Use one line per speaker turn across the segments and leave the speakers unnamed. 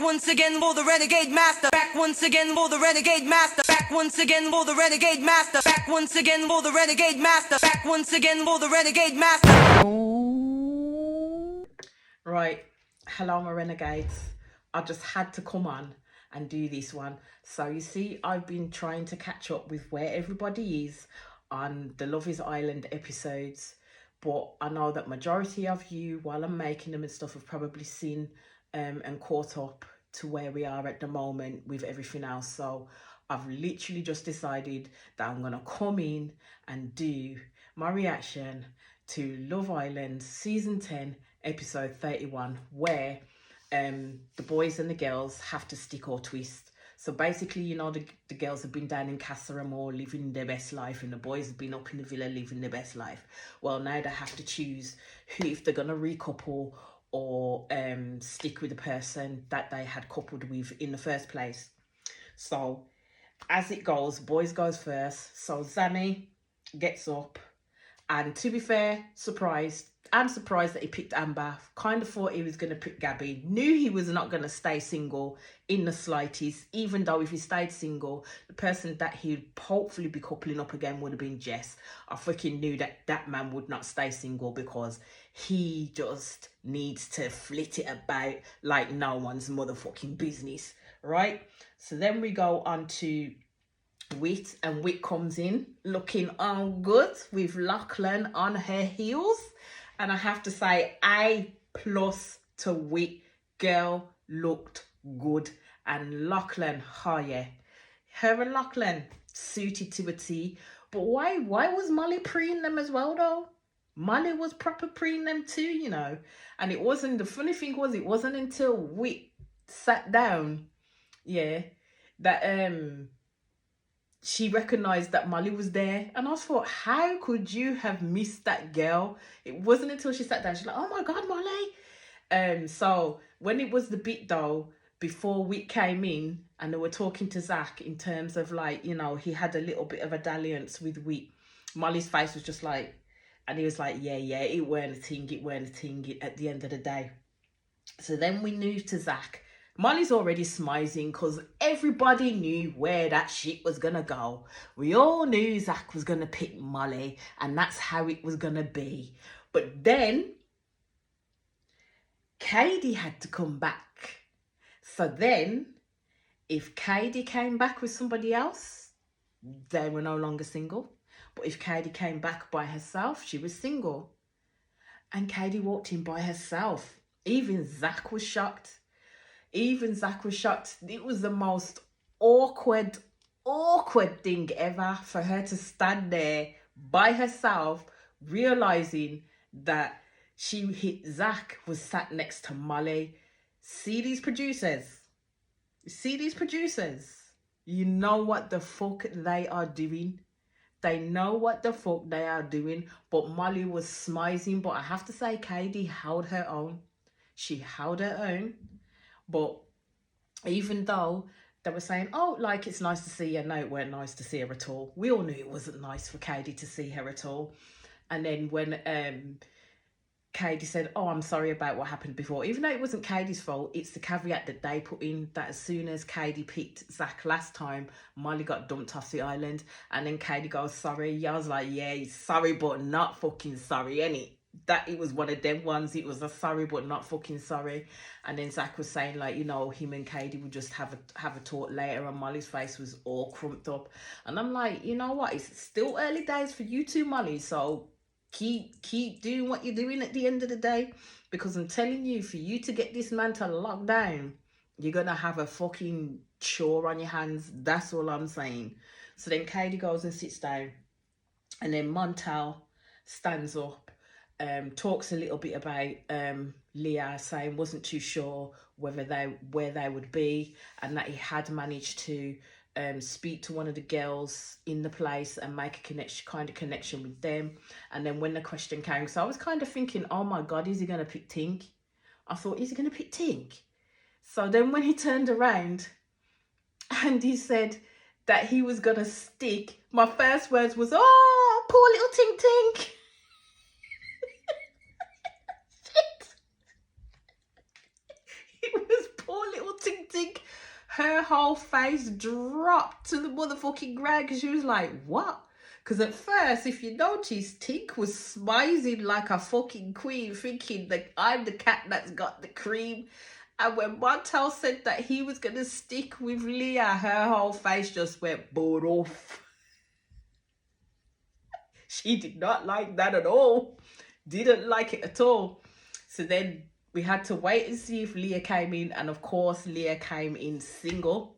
once again for the renegade master. Back once again for the renegade master. Back once again for the renegade master. Back once again for the renegade master. Back once again for the renegade master.
Right, hello my renegades. I just had to come on and do this one. So you see, I've been trying to catch up with where everybody is on the Love is Island episodes, but I know that majority of you, while I'm making them and stuff, have probably seen and caught up to where we are at the moment with everything else. So I've literally just decided that I'm gonna come in and do my reaction to Love Island season 10 episode 31, where the boys and the girls have to stick or twist. So basically, you know, the girls have been down in Casa Amor living their best life, and the boys have been up in the villa living their best life. Well, now they have to choose who, if they're gonna recouple or stick with the person that they had coupled with in the first place. So as it goes, boys goes first. So Zanny gets up, and to be fair, I'm surprised that he picked Amber. Kind of thought he was going to pick Gabby. Knew he was not going to stay single in the slightest, even though if he stayed single, the person that he'd hopefully be coupling up again would have been Jess. I freaking knew that that man would not stay single, because he just needs to flit it about like no one's motherfucking business, right? So then we go on to Wit, and Wit comes in looking all good with Lachlan on her heels. And I have to say, A+ to Wit. Girl looked good. And Lachlan, oh yeah, her and Lachlan suited to a T. But why was Molly preeing them as well though? Molly was proper preeing them too, you know. And it wasn't, the funny thing was, it wasn't until Wit sat down, yeah, that she recognized that Molly was there. And I thought, how could you have missed that girl? It wasn't until she sat down, she's like, oh my God, Molly. So when it was the bit though, before Wit came in and they were talking to Zach in terms of like, you know, he had a little bit of a dalliance with Wit, Molly's face was just like, and he was like, yeah, it weren't a thing at the end of the day. So then we moved to Zach. Molly's already smizing because everybody knew where that shit was gonna go. We all knew Zach was gonna pick Molly, and that's how it was gonna be. But then Katie had to come back. So then, if Katie came back with somebody else, they were no longer single. But if Katie came back by herself, she was single. And Katie walked in by herself. Even Zach was shocked. It was the most awkward thing ever for her to stand there by herself, realizing that Zach was sat next to Molly. See these producers? You know what the fuck they are doing. They know what the fuck they are doing. But Molly was smizing. But I have to say, Katie held her own. She held her own. But even though they were saying, oh, like, it's nice to see her, no, it weren't nice to see her at all. We all knew it wasn't nice for Katie to see her at all. And then when Katie said, oh, I'm sorry about what happened before, even though it wasn't Katie's fault, it's the caveat that they put in that as soon as Katie picked Zach last time, Molly got dumped off the island. And then Katie goes, sorry. I was like, yeah, sorry, but not fucking sorry, innit? That it was one of them ones. It was a sorry but not fucking sorry. And then Zach was saying, like, you know, him and Katie would just have a talk later, and Molly's face was all crumped up. And I'm like, you know what, it's still early days for you two, Molly, so keep doing what you're doing at the end of the day, because I'm telling you, for you to get this man to lock down, you're gonna have a fucking chore on your hands. That's all I'm saying. So then Katie goes and sits down, and then Montel stands up, talks a little bit about Leah, saying wasn't too sure where they would be, and that he had managed to speak to one of the girls in the place and make a connection with them. And then when the question came, so I was kind of thinking, oh my God, is he going to pick Tink? I thought, is he going to pick Tink? So then when he turned around and he said that he was going to stick, my first words was, oh, poor little Tink Tink. It was poor little Tink her whole face dropped to the motherfucking ground because she was like, what? Because at first, if you notice, Tink was smizing like a fucking queen, thinking that I'm the cat that's got the cream. And when Montel said that he was going to stick with Leah, her whole face just went bored off. She did not like that at all. Didn't like it at all. So then we had to wait and see if Leah came in. And of course, Leah came in single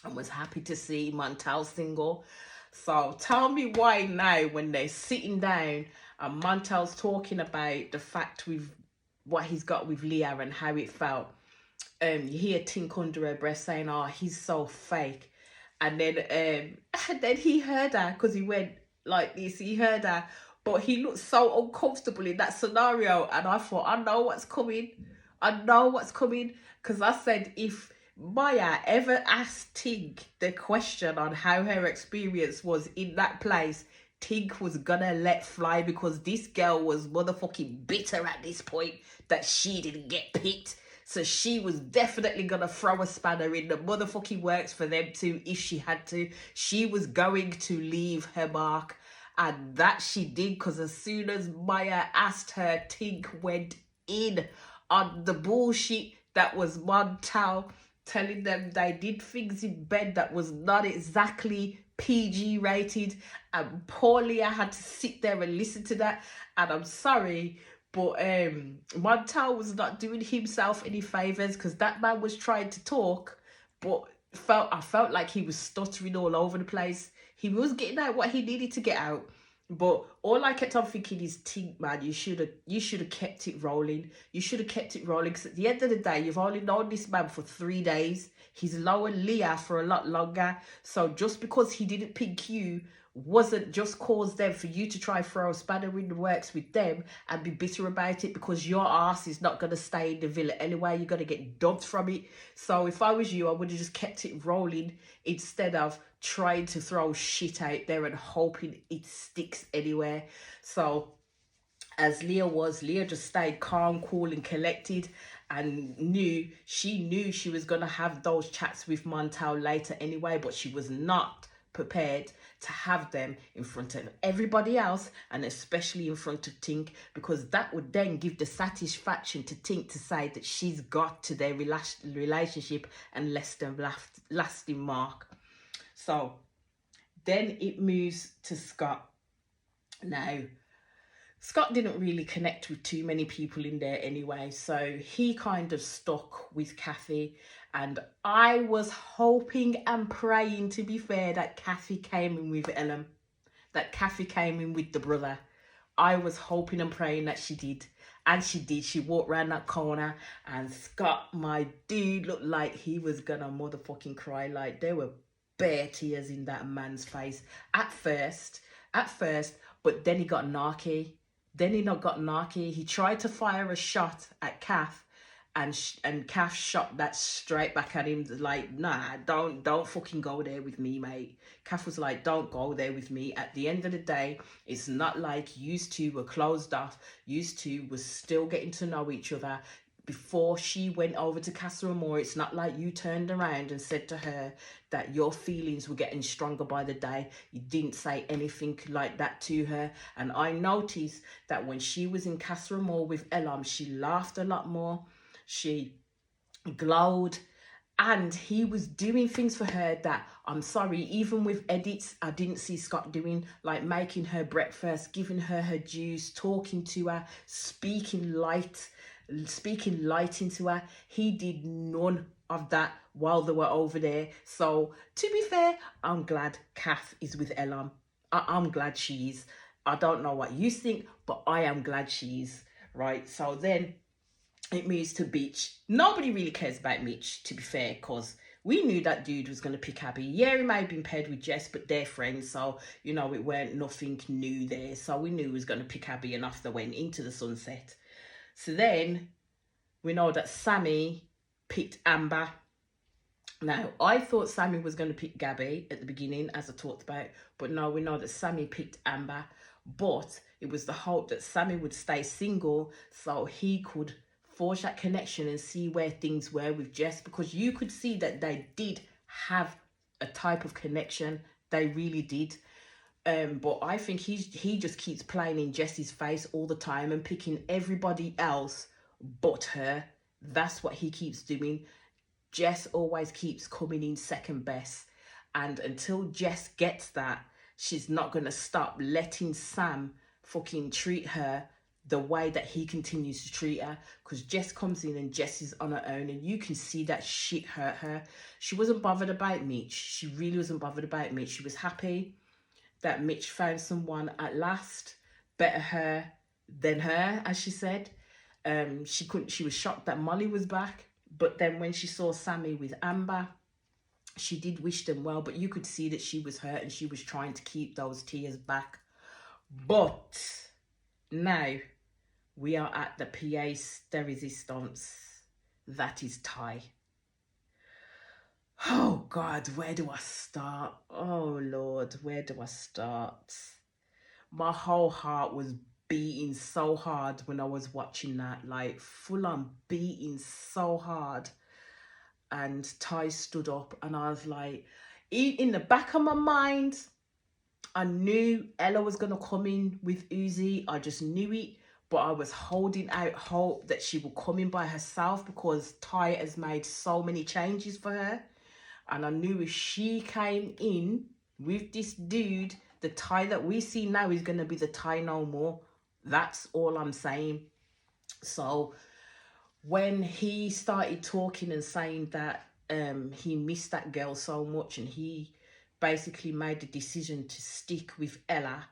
and was happy to see Montel single. So tell me why now when they're sitting down and Montel's talking about the fact with what he's got with Leah and how it felt. You hear Tink under her breath saying, oh, he's so fake. And then he heard her because he went like this. He heard her, but he looked so uncomfortable in that scenario. And I thought, I know what's coming. I know what's coming. Because I said, if Maya ever asked Tink the question on how her experience was in that place, Tink was gonna let fly because this girl was motherfucking bitter at this point that she didn't get picked. So she was definitely going to throw a spanner in the motherfucking works for them to, if she had to. She was going to leave her mark. And that she did, because as soon as Maya asked her, Tink went in on the bullshit that was Montel telling them they did things in bed that was not exactly PG rated. And poor Leah had to sit there and listen to that. And I'm sorry, but Montel was not doing himself any favours because that man was trying to talk, but I felt like he was stuttering all over the place. He was getting out what he needed to get out, but all I kept on thinking is, Tink, man, you should have kept it rolling. You should have kept it rolling because at the end of the day, you've only known this man for 3 days. He's lowered Leah for a lot longer. So just because he didn't pick you wasn't just cause them for you to try throw a spanner in the works with them and be bitter about it because your ass is not going to stay in the villa anyway. You're going to get dumped from it. So if I was you, I would have just kept it rolling instead of trying to throw shit out there and hoping it sticks anywhere. So as Leah just stayed calm, cool and collected and knew she was going to have those chats with Montel later anyway, but she was not prepared to have them in front of everybody else and especially in front of Tink, because that would then give the satisfaction to Tink to say that she's got to their relationship and left them lasting mark. So then it moves to Scott. Now, Scott didn't really connect with too many people in there anyway, so he kind of stuck with Kathy. And I was hoping and praying, to be fair, that Kathy came in with Ellen, that Kathy came in with the brother. I was hoping and praying that she did. And she did. She walked around that corner and Scott, my dude, looked like he was gonna motherfucking cry. Like there were bare tears in that man's face at first, but then he got narky. He tried to fire a shot at Kath, and Kath shot that straight back at him like, nah, don't fucking go there with me, mate. Kath was like, don't go there with me. At the end of the day, it's not like used to were closed off. Used to was still getting to know each other. Before she went over to Casa Amor, it's not like you turned around and said to her that your feelings were getting stronger by the day. You didn't say anything like that to her. And I noticed that when she was in Casa Amor with Elam, she laughed a lot more. She glowed. And he was doing things for her that, I'm sorry, even with edits, I didn't see Scott doing, like making her breakfast, giving her her juice, talking to her, speaking light into her. He did none of that while they were over there. So to be fair, I'm glad Kath is with Elam. I'm glad she is. I don't know what you think, but I am glad she is, right? So then it moves to Mitch. Nobody really cares about Mitch, to be fair, because we knew that dude was going to pick Abby. Yeah, he may have been paired with Jess, but they're friends, so, you know, it weren't nothing new there. So we knew he was going to pick Abby, and off they went into the sunset. So then we know that Sammy picked Amber. Now, I thought Sammy was going to pick Gabby at the beginning, as I talked about, but no, we know that Sammy picked Amber. But it was the hope that Sammy would stay single so he could forge that connection and see where things were with Jess, because you could see that they did have a type of connection. They really did. But I think he just keeps playing in Jess's face all the time and picking everybody else but her. That's what he keeps doing. Jess always keeps coming in second best. And until Jess gets that, she's not going to stop letting Sam fucking treat her the way that he continues to treat her. Because Jess comes in and Jess is on her own, and you can see that shit hurt her. She wasn't bothered about Mitch. She really wasn't bothered about Mitch. She was happy that Mitch found someone at last, better her than her, as she said. She was shocked that Molly was back. But then when she saw Sammy with Amber, she did wish them well, but you could see that she was hurt and she was trying to keep those tears back. But now we are at the pièce de résistance. That is Ty. Oh God, where do I start? Oh Lord, where do I start? My whole heart was beating so hard when I was watching that, like full on beating so hard. And Ty stood up, and I was like, in the back of my mind, I knew Ella was going to come in with Uzi. I just knew it. But I was holding out hope that she would come in by herself, because Ty has made so many changes for her. And I knew if she came in with this dude, the Ty that we see now is going to be the Ty no more. That's all I'm saying. So when he started talking and saying that he missed that girl so much, and he basically made the decision to stick with Ella,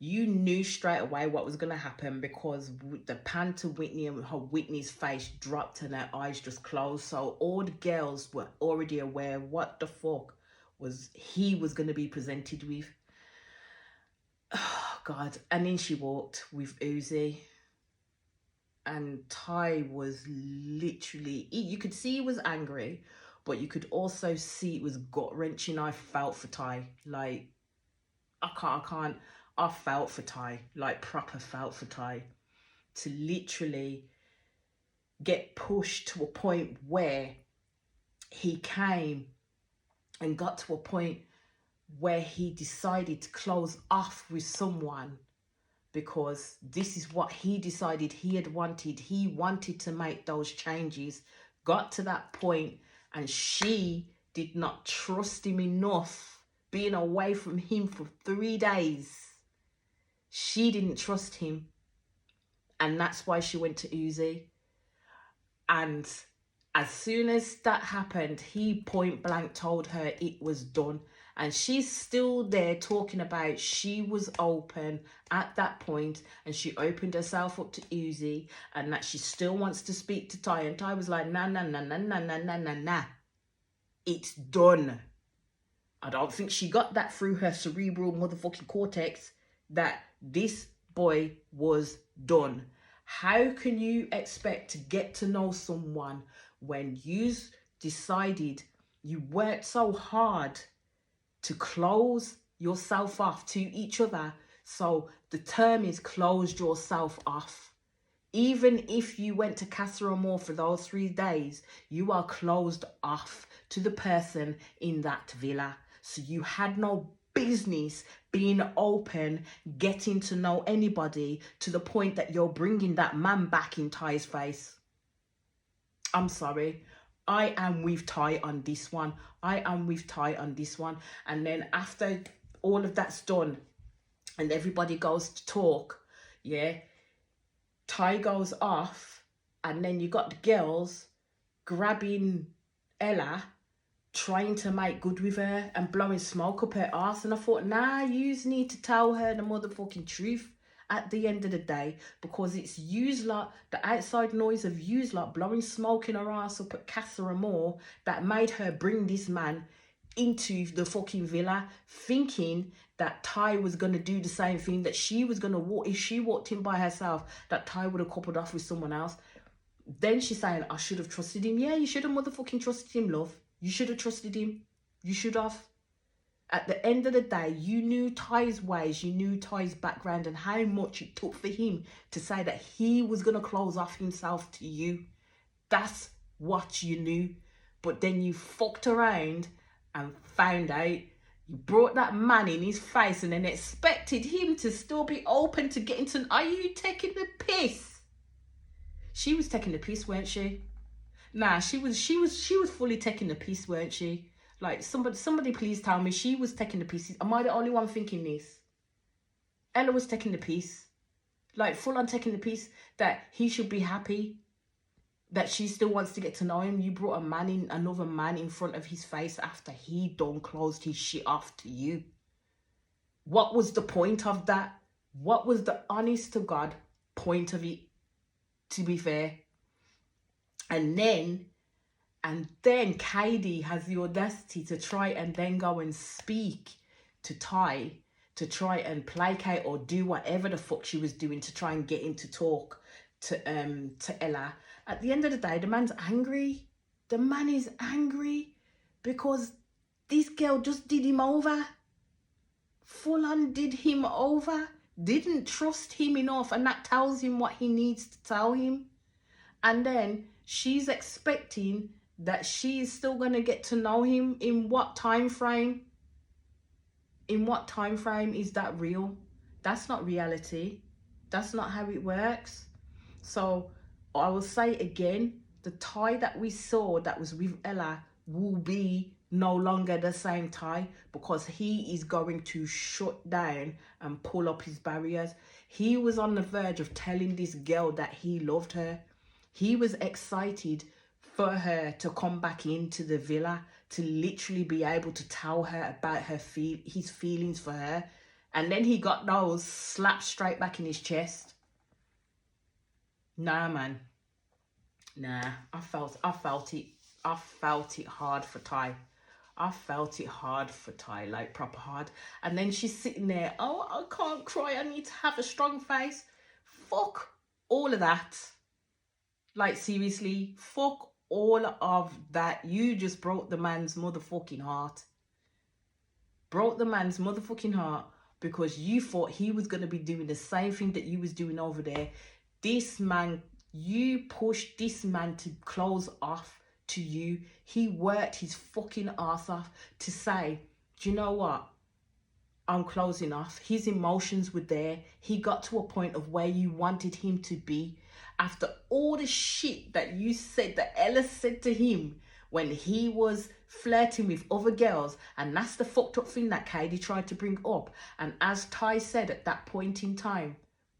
you knew straight away what was going to happen, because the pan to Whitney and Whitney's face dropped and her eyes just closed. So all the girls were already aware what the fuck he was going to be presented with. Oh God. And then she walked with Uzi, and Ty was literally, you could see he was angry, but you could also see it was gut-wrenching. I felt for Ty. Like, I felt for Ty, like proper felt for Ty, to literally get pushed to a point where he came and got to a point where he decided to close off with someone, because this is what he decided he had wanted. He wanted to make those changes, got to that point, and she did not trust him enough, being away from him for 3 days. She didn't trust him, and that's why she went to Uzi. And as soon as that happened, he point blank told her it was done. And she's still there talking about she was open at that point, and she opened herself up to Uzi, and that she still wants to speak to Ty. And Ty was like, nah. It's done. I don't think she got that through her cerebral motherfucking cortex, that this boy was done. How can you expect to get to know someone when you decided, you worked so hard to close yourself off to each other? So the term is closed yourself off. Even if you went to Casa Amor for those 3 days, you are closed off to the person in that villa. So you had no business being open, getting to know anybody, to the point that you're bringing that man back in Ty's face. I'm sorry. I am with Ty on this one. And then after all of that's done and everybody goes to talk, yeah, Ty goes off, and then you got the girls grabbing Ella, trying to make good with her and blowing smoke up her arse. And I thought, nah, you need to tell her the motherfucking truth at the end of the day, because it's yous lot, the outside noise of yous lot blowing smoke in her ass up at Casa Amor, that made her bring this man into the fucking villa, thinking that Ty was going to do the same thing, that she was going to walk, if she walked in by herself, that Ty would have coupled off with someone else. Then she's saying, I should have trusted him. Yeah, you should have motherfucking trusted him, love. You should have trusted him. You should have. At the end of the day, you knew Ty's ways, you knew Ty's background, and how much it took for him to say that he was going to close off himself to you. That's what you knew. But then you fucked around and found out. You brought that man in his face and then expected him to still be open to getting to... Are you taking the piss? She was taking the piss, weren't she? Nah, she was fully taking the piss, weren't she? Like, somebody please tell me she was taking the piss. Am I the only one thinking this? Ella was taking the piss. Like, full on taking the piss, that he should be happy, that she still wants to get to know him. You brought another man in front of his face after he done closed his shit off to you. What was the point of that? What was the honest to God point of it, to be fair? And then Kaidi has the audacity to try and then go and speak to Ty to try and placate or do whatever the fuck she was doing to try and get him to talk to Ella. At the end of the day, the man's angry. The man is angry because this girl just did him over. Full on did him over. Didn't trust him enough, and that tells him what he needs to tell him. And then she's expecting that she is still going to get to know him in what time frame? In what time frame is that real? That's not reality. That's not how it works. So I will say again, the Ty that we saw that was with Ella will be no longer the same Ty, because he is going to shut down and pull up his barriers. He was on the verge of telling this girl that he loved her. He was excited for her to come back into the villa, to literally be able to tell her about his feelings for her. And then he got those slapped straight back in his chest. Nah, man. Nah, I felt it. I felt it hard for Ty. I felt it hard for Ty, like proper hard. And then she's sitting there, oh, I can't cry, I need to have a strong face. Fuck all of that. Like, seriously, fuck all of that. You just broke the man's motherfucking heart. Broke the man's motherfucking heart because you thought he was going to be doing the same thing that you was doing over there. This man, you pushed this man to close off to you. He worked his fucking ass off to say, do you know what? I'm closing off. His emotions were there. He got to a point of where you wanted him to be. After all the shit that you said, that Ella said to him when he was flirting with other girls, and that's the fucked up thing that Kaidi tried to bring up. And as Ty said at that point in time,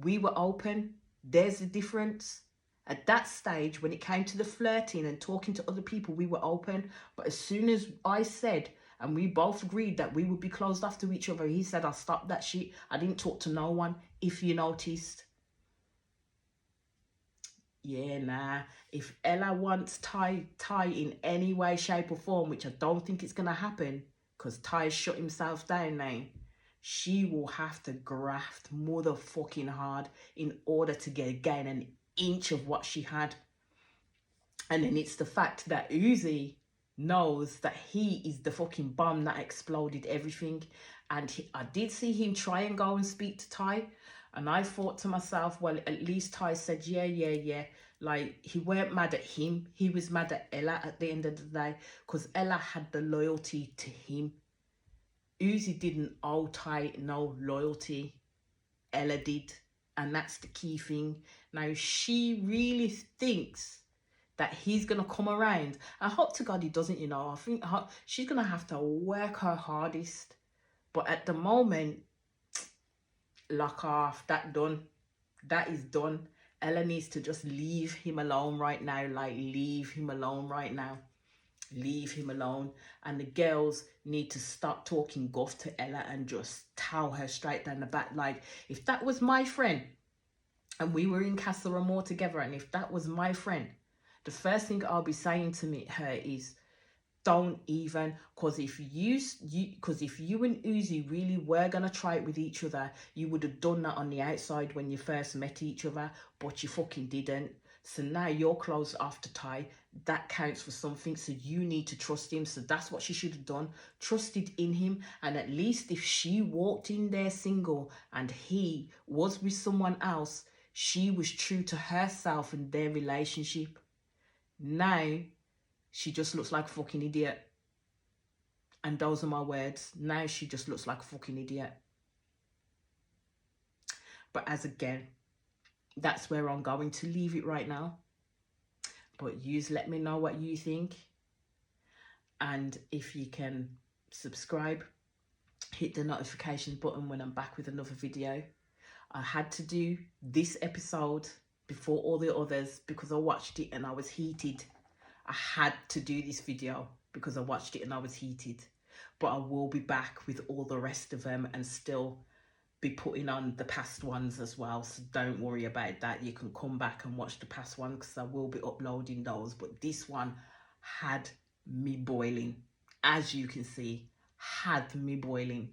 we were open. There's the difference. At that stage, when it came to the flirting and talking to other people, we were open. But as soon as I said, and we both agreed that we would be closed off to each other, he said, I'll stop that shit. I didn't talk to no one, if you noticed. Yeah, nah. If Ella wants Ty in any way, shape or form, which I don't think it's going to happen, because Ty shut himself down now, she will have to graft motherfucking hard in order to gain an inch of what she had. And then it's the fact that Uzi knows that he is the fucking bomb that exploded everything. And I did see him try and go and speak to Ty. And I thought to myself, well, at least Ty said, yeah. Like, he weren't mad at him. He was mad at Ella at the end of the day, because Ella had the loyalty to him. Uzi didn't owe Ty no loyalty. Ella did. And that's the key thing. Now, she really thinks that he's going to come around. I hope to God he doesn't, you know. I think she's going to have to work her hardest. But at the moment, lock off. That done. That is done. Ella needs to just leave him alone right now. Like, leave him alone right now. Leave him alone. And the girls need to stop talking guff to Ella and just tell her straight down the back. Like, if that was my friend and we were in Casa Amor together, and if that was my friend, the first thing I'll be saying to her is, don't even, because if you and Uzi really were going to try it with each other, you would have done that on the outside when you first met each other, but you fucking didn't. So now you're closed off to Ty. That counts for something. So you need to trust him. So that's what she should have done. Trusted in him. And at least if she walked in there single and he was with someone else, she was true to herself and their relationship. Now she just looks like a fucking idiot. And those are my words. Now she just looks like a fucking idiot. But as again, that's where I'm going to leave it right now. But you let me know what you think. And if you can subscribe, hit the notification button when I'm back with another video. I had to do this episode before all the others because I watched it and I was heated. I had to do this video because I watched it and I was heated. But I will be back with all the rest of them and still be putting on the past ones as well, so don't worry about that. You can come back and watch the past one because I will be uploading those. But this one had me boiling, as you can see, had me boiling.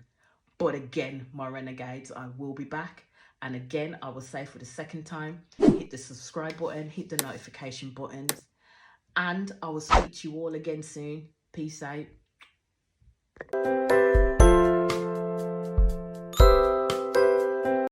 But again, my renegades, I will be back, and again I will say for the second time, hit the subscribe button, hit the notification buttons, and I will speak to you all again soon. Peace out.